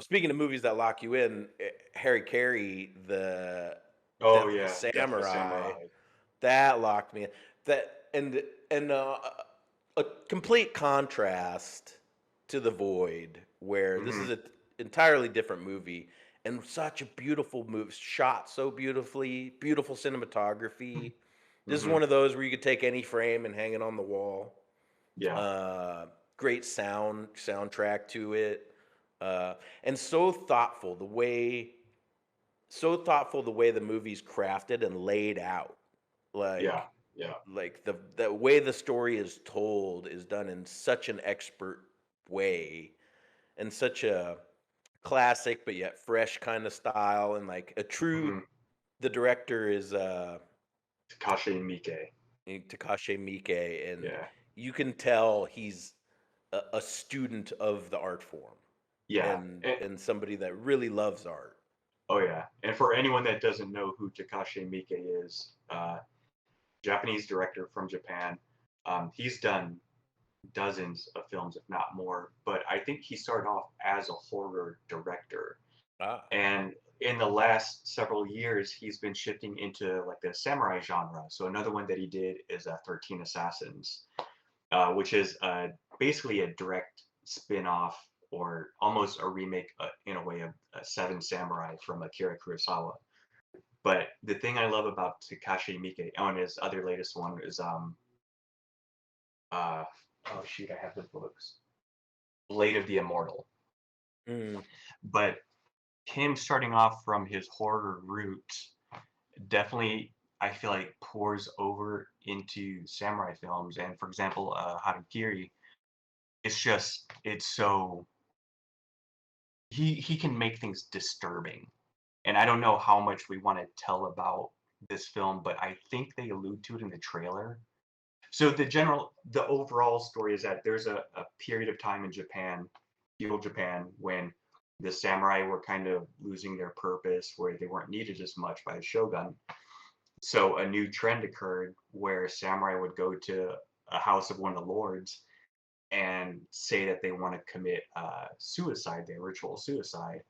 speaking of movies that lock you in, Harry Carey, the Oh Death of a yeah, Death of a Samurai, Samurai. that locked me in. That and a complete contrast to The Void, where this is Hmm. an entirely different movie and such a beautiful movie, shot so beautifully, beautiful cinematography. This is Hmm. one of those where you could take any frame and hang it on the wall. Yeah, Uh, Great soundtrack to it, and so thoughtful the way the movie's crafted and laid out. yeah, Like yeah. the way the story is told is done in such an expert way, and such a classic but yet fresh kind of style, and like a true. Hmm. The director is Takashi Miike. Takashi Miike, and Yeah, you can tell he's a student of the art form, yeah. and somebody that really loves art. Oh yeah. And for anyone that doesn't know who Takashi Miike is, Japanese director from Japan. He's done dozens of films, if not more. But I think he started off as a horror director, Ah, and in the last several years, he's been shifting into like the samurai genre. So another one that he did is 13 Assassins, which is basically a direct spin-off or almost a remake in a way of Seven Samurai from Akira Kurosawa. But the thing I love about Takashi Miike on his other latest one is uh oh shoot, I have the books. Blade of the Immortal. mm, But him starting off from his horror roots definitely I feel like pours over into samurai films. And for example, Hara-Kiri, it's so he can make things disturbing. And I don't know how much we want to tell about this film, but I think they allude to it in the trailer. So the overall story is that there's a period of time in Japan, feudal Japan, when the samurai were kind of losing their purpose, where they weren't needed as much by the shogun. So a new trend occurred where samurai would go to a house of one of the lords and say that they want to commit suicide, their ritual suicide,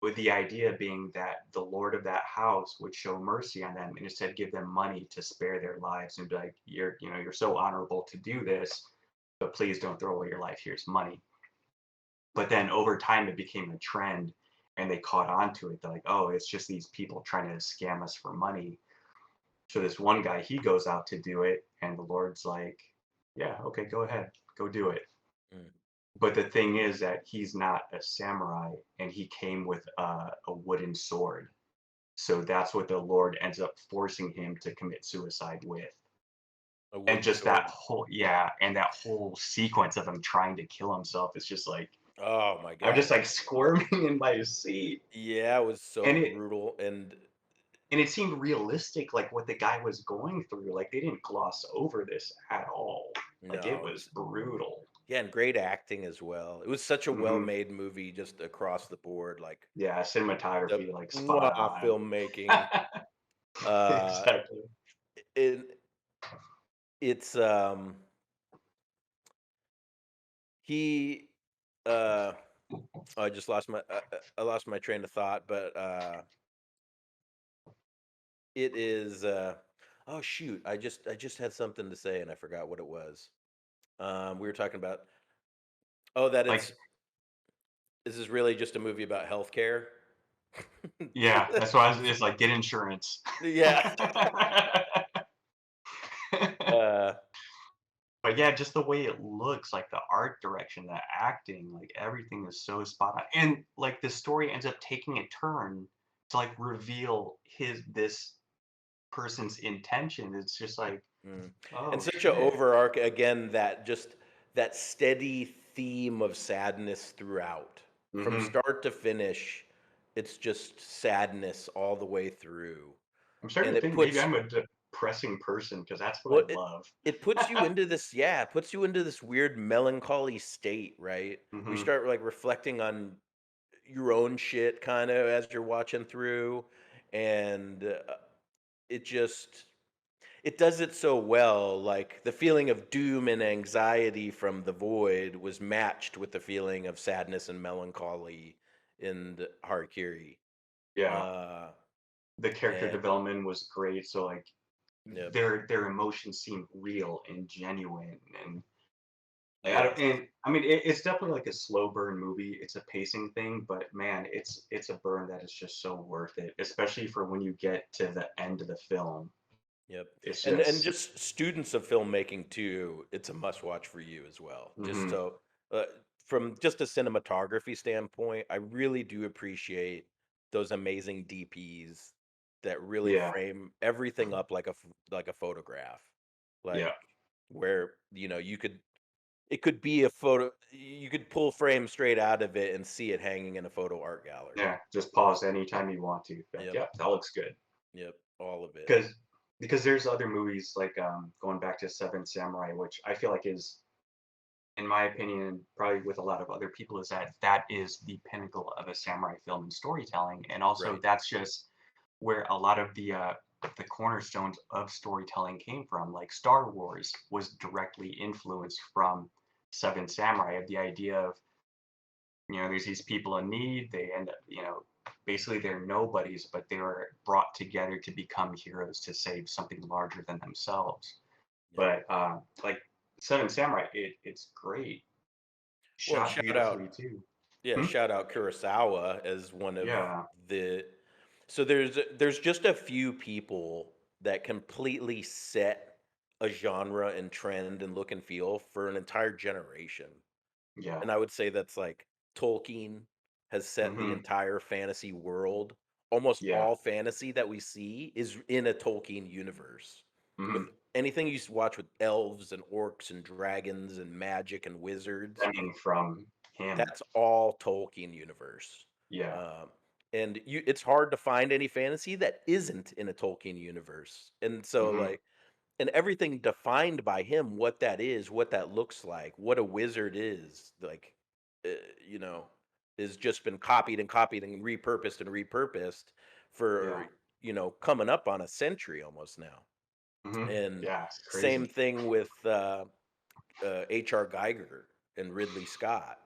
with the idea being that the lord of that house would show mercy on them and instead give them money to spare their lives and be like, you're so honorable to do this, but please don't throw away your life. Here's money. But then over time, it became a trend, and they caught on to it. They're like, oh, it's just these people trying to scam us for money. So this one guy, he goes out to do it, and the Lord's like, yeah, okay, go ahead, go do it. mm. But the thing is that he's not a samurai, and he came with a wooden sword. So that's what the Lord ends up forcing him to commit suicide with. A And wooden just that sword. whole, yeah, and that whole sequence of him trying to kill himself is just like, Oh my I'm god. just like squirming in my seat. Yeah, it was so And it brutal, and and it seemed realistic, like what the guy was going through. Like they didn't gloss over this at all. Like it no, it was was brutal. yeah, and great acting as well. It was such a Hmm. well-made movie just across the board, like Yeah, the cinematography like spot on. filmmaking. Uh, Exactly. it it's he uh I just lost I lost my train of thought, but it is oh shoot, I just had something to say and I forgot what it was. We were talking about that Like, this is really just a movie about healthcare. yeah, that's why I was just like, get insurance. Yeah. Uh, But yeah, just the way it looks, like the art direction, the acting, like everything is so spot on. And like the story ends up taking a turn to like reveal this person's intention. It's just like, mm. And oh such a shit. overarch again, that steady theme of sadness throughout. From Hmm. start to finish, it's just sadness all the way through. I'm starting And to it think maybe puts I'm a depressing person because that's what I well, love. it puts you into this yeah, it puts you into this weird melancholy state, right? We Hmm. start like reflecting on your own shit kind of as you're watching through, and it just it does it so well. Like the feeling of doom and anxiety from the void was matched with the feeling of sadness and melancholy in the Hara-Kiri. Yeah, Uh, the character and development was great. So like yep, their emotions seemed real and genuine, and like, I don't, yes, and I mean it's definitely like a slow burn movie. It's a pacing thing, but man, it's a burn that is just so worth it, especially for when you get to the end of the film. yep, It's and just just students of filmmaking too. It's a must watch for you as well. Just hmm so, uh, from just a cinematography standpoint, I really do appreciate those amazing DPs that really yeah, frame everything up like like a photograph, yeah, like where you could it could be a photo. You could pull frames straight out of it and see it hanging in a photo art gallery. yeah. Just pause anytime you want to. Like, Yep, yeah, that looks good. yep, all of it. Because there's other movies like going back to Seven Samurai, which I feel like is, in my opinion, probably with a lot of other people, is that is the pinnacle of a samurai film and storytelling, and also Right, that's just where a lot of the cornerstones of storytelling came from. Like Star Wars was directly influenced from Seven Samurai, of the idea of, there's these people in need, they end up, basically they're nobodies, but they were brought together to become heroes to save something larger than themselves. yep. But like Seven Samurai, it's great, Well, and shot shout out beautifully too. Yeah, Hmm? shout out Kurosawa as one of Yeah, the. So there's just a few people that completely set a genre and trend and look and feel for an entire generation. yeah, And I would say that's like Tolkien has set the hmm, entire fantasy world. Almost yeah, all fantasy that we see is in a Tolkien universe. hmm. With anything you watch with elves and orcs and dragons and magic and wizards, Stemming from him. that's all Tolkien universe. Yeah, Um, and it's hard to find any fantasy that isn't in a Tolkien universe. And so hmm, like and everything defined by him, what that is, what that looks like, what a wizard is, like uh, you know, has just been copied and repurposed yeah, for, coming up on a century almost now. hmm, And yeah. It's same crazy. thing with H.R. Geiger and Ridley Scott,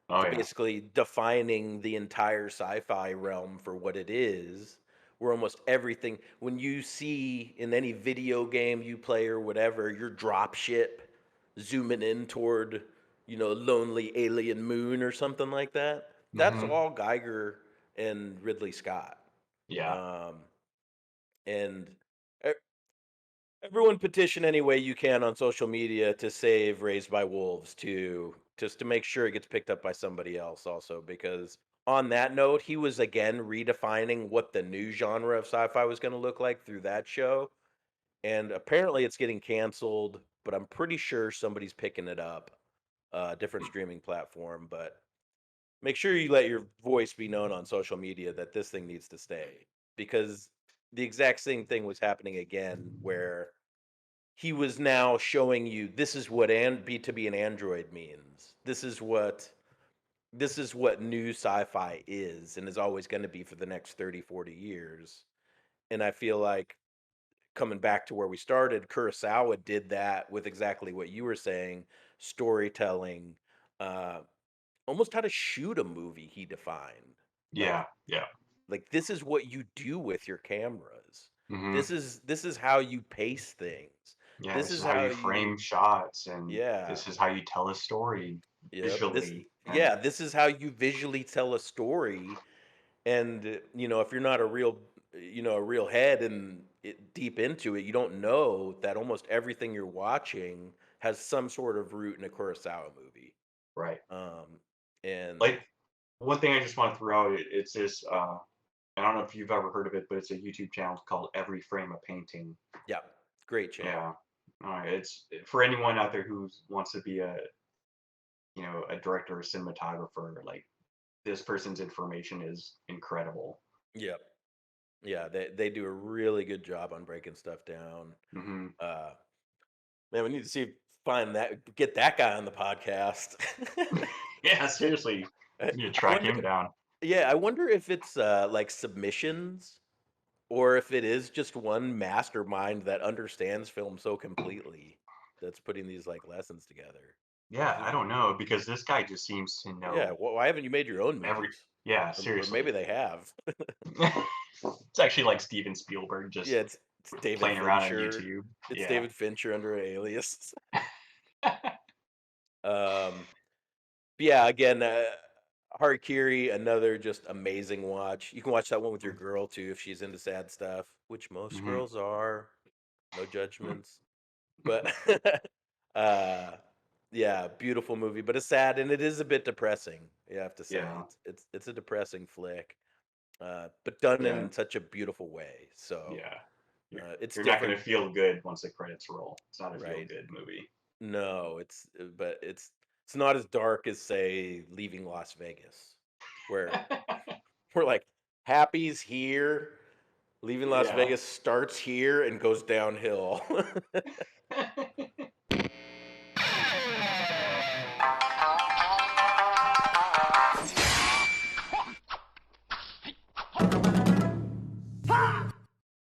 Oh yeah. basically defining the entire sci-fi realm for what it is. Where almost everything, when you see in any video game you play or whatever, your drop ship zooming in toward, lonely alien moon or something like that. That's Hmm. all Geiger and Ridley Scott. Yeah, Um, and e- everyone petition any way you can on social media to save Raised by Wolves too, just to make sure it gets picked up by somebody else also. Because on that note, he was again redefining what the new genre of sci-fi was going to look like through that show. And apparently it's getting canceled, but I'm pretty sure somebody's picking it up, different streaming platform. But make sure you let your voice be known on social media that this thing needs to stay, because the exact same thing was happening again where he was now showing you this is what be to be an android means. This is what new sci-fi is and is always going to be for the next 30, 40 years. And I feel like, coming back to where we started, Kurosawa did that with exactly what you were saying, storytelling, uh almost how to shoot a movie he defined. Like yeah, yeah. this is what you do with your cameras. Hmm. This is how you pace things. Yeah, This this is is how how you you frame shots, and Yeah. this is how you tell a story Yep. visually. And Yeah, this is how you visually tell a story. And if you're not a real head and deep into it, you don't know that almost everything you're watching has some sort of root in a Kurosawa movie. right. Um, and Like one thing I just want to throw out, it's this. I don't know if you've ever heard of it, but it's a YouTube channel called Every Frame a Painting. yeah, great channel. Yeah. All right. It's for anyone out there who wants to be a director or cinematographer. Like this person's information is incredible. Yep. Yeah, they do a really good job on breaking stuff down. Hmm. Uh, Man, we need to get that guy on the podcast. Yeah, seriously. I You need to I track wonder him down. Yeah, I wonder if it's, like, submissions, or if it is just one mastermind that understands film so completely that's putting these like lessons together. Yeah, 'Cause I don't know because this guy just seems to yeah, know why haven't you made your own every. movies? Yeah, Or maybe seriously. they have. It's actually like Steven Spielberg Yeah, just it's David playing around on Fincher. YouTube. It's Yeah. David Fincher under an alias. Um, but yeah, again, Hara-Kiri, another just amazing watch. You can watch that one with your girl too if she's into sad stuff, which most Hmm. girls are. No judgments. But uh yeah, beautiful movie, but it's sad and it is a bit depressing, you have to say. Yeah. It's a depressing flick. But done Yeah. in such a beautiful way. So Yeah. You're it's you're not different, gonna feel good once the credits roll. It's not a feel right? good movie. No, but it's not as dark as say Leaving Las Vegas, where we're like happy's here, Leaving Las Yeah. Vegas starts here and goes downhill.